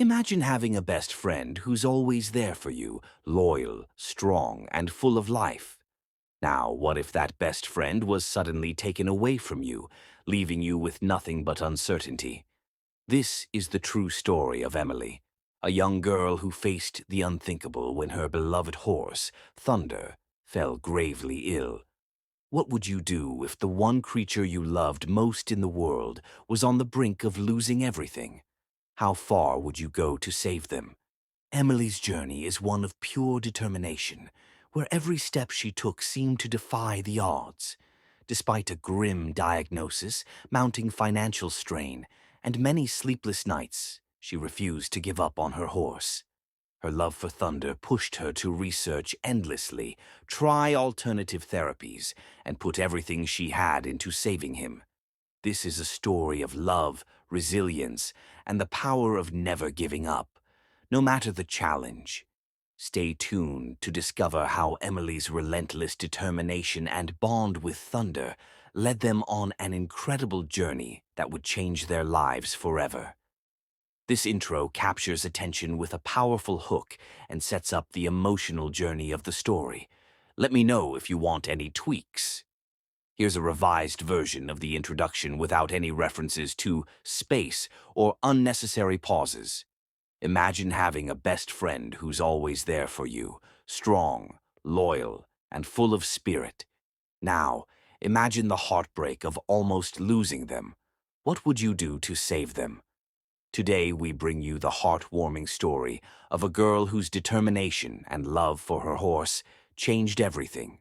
Imagine having a best friend who's always there for you, loyal, strong, and full of life. Now, what if that best friend was suddenly taken away from you, leaving you with nothing but uncertainty? This is the true story of Emily, a young girl who faced the unthinkable when her beloved horse, Thunder, fell gravely ill. What would you do if the one creature you loved most in the world was on the brink of losing everything? How far would you go to save them? Emily's journey is one of pure determination, where every step she took seemed to defy the odds. Despite a grim diagnosis, mounting financial strain, and many sleepless nights, she refused to give up on her horse. Her love for Thunder pushed her to research endlessly, try alternative therapies, and put everything she had into saving him. This is a story of love, resilience, and the power of never giving up, no matter the challenge. Stay tuned to discover how Emily's relentless determination and bond with Thunder led them on an incredible journey that would change their lives forever. This intro captures attention with a powerful hook and sets up the emotional journey of the story. Let me know if you want any tweaks. Here's a revised version of the introduction without any references to space or unnecessary pauses. Imagine having a best friend who's always there for you, strong, loyal, and full of spirit. Now, imagine the heartbreak of almost losing them. What would you do to save them? Today we bring you the heartwarming story of a girl whose determination and love for her horse changed everything.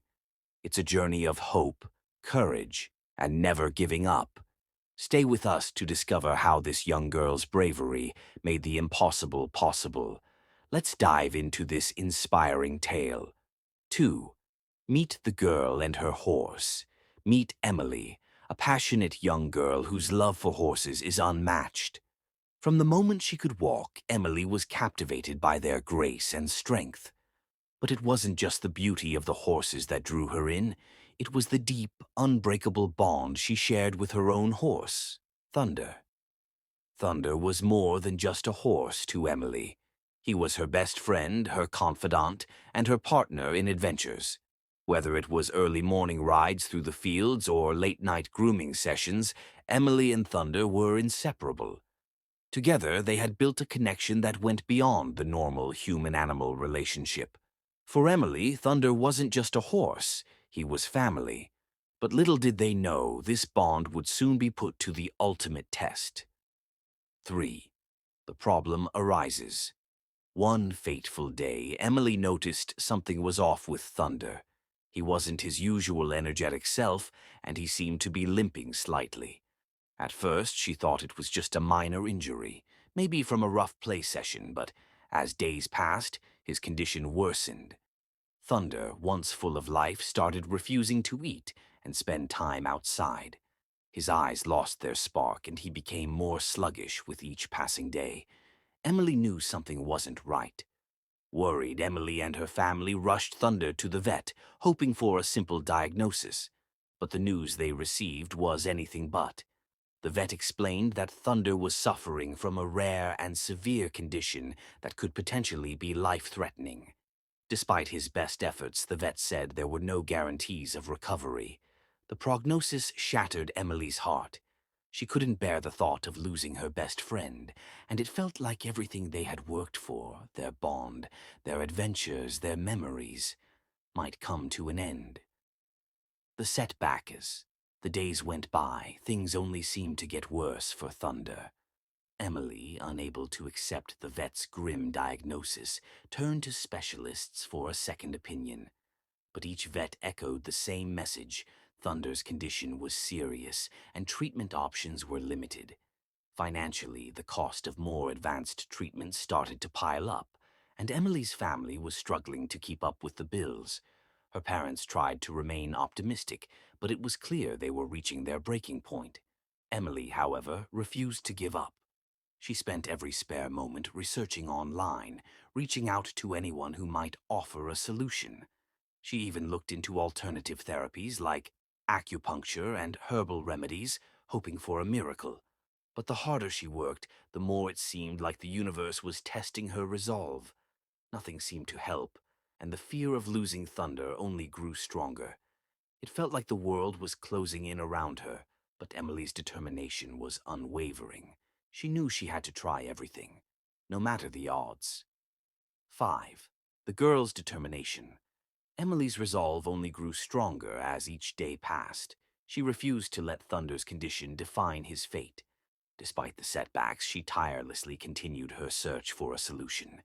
It's a journey of hope, courage, and never giving up. Stay with us to discover how this young girl's bravery made the impossible possible. Let's dive into this inspiring tale. 2. Meet the girl and her horse. Meet Emily, a passionate young girl whose love for horses is unmatched. From the moment she could walk, Emily was captivated by their grace and strength. But it wasn't just the beauty of the horses that drew her in. It was the deep, unbreakable bond she shared with her own horse, Thunder. Thunder was more than just a horse to Emily. He was her best friend, her confidant, and her partner in adventures. Whether it was early morning rides through the fields or late-night grooming sessions, Emily and Thunder were inseparable. Together, they had built a connection that went beyond the normal human-animal relationship. For Emily, Thunder wasn't just a horse, he was family. But little did they know this bond would soon be put to the ultimate test. 3. The problem arises. One fateful day, Emily noticed something was off with Thunder. He wasn't his usual energetic self, and he seemed to be limping slightly. At first, she thought it was just a minor injury, maybe from a rough play session, but as days passed, his condition worsened. Thunder, once full of life, started refusing to eat and spend time outside. His eyes lost their spark and he became more sluggish with each passing day. Emily knew something wasn't right. Worried, Emily and her family rushed Thunder to the vet, hoping for a simple diagnosis. But the news they received was anything but. The vet explained that Thunder was suffering from a rare and severe condition that could potentially be life-threatening. Despite his best efforts, the vet said there were no guarantees of recovery. The prognosis shattered Emily's heart. She couldn't bear the thought of losing her best friend, and it felt like everything they had worked for, their bond, their adventures, their memories, might come to an end. The setback as the days went by, things only seemed to get worse for Thunder. Emily, unable to accept the vet's grim diagnosis, turned to specialists for a second opinion. But each vet echoed the same message. Thunder's condition was serious, and treatment options were limited. Financially, the cost of more advanced treatments started to pile up, and Emily's family was struggling to keep up with the bills. Her parents tried to remain optimistic, but it was clear they were reaching their breaking point. Emily, however, refused to give up. She spent every spare moment researching online, reaching out to anyone who might offer a solution. She even looked into alternative therapies like acupuncture and herbal remedies, hoping for a miracle. But the harder she worked, the more it seemed like the universe was testing her resolve. Nothing seemed to help, and the fear of losing Thunder only grew stronger. It felt like the world was closing in around her, but Emily's determination was unwavering. She knew she had to try everything, no matter the odds. 5. The girl's determination. Emily's resolve only grew stronger as each day passed. She refused to let Thunder's condition define his fate. Despite the setbacks, she tirelessly continued her search for a solution.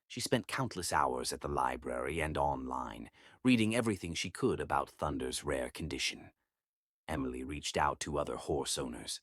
She spent countless hours at the library and online, reading everything she could about Thunder's rare condition. Emily reached out to other horse owners,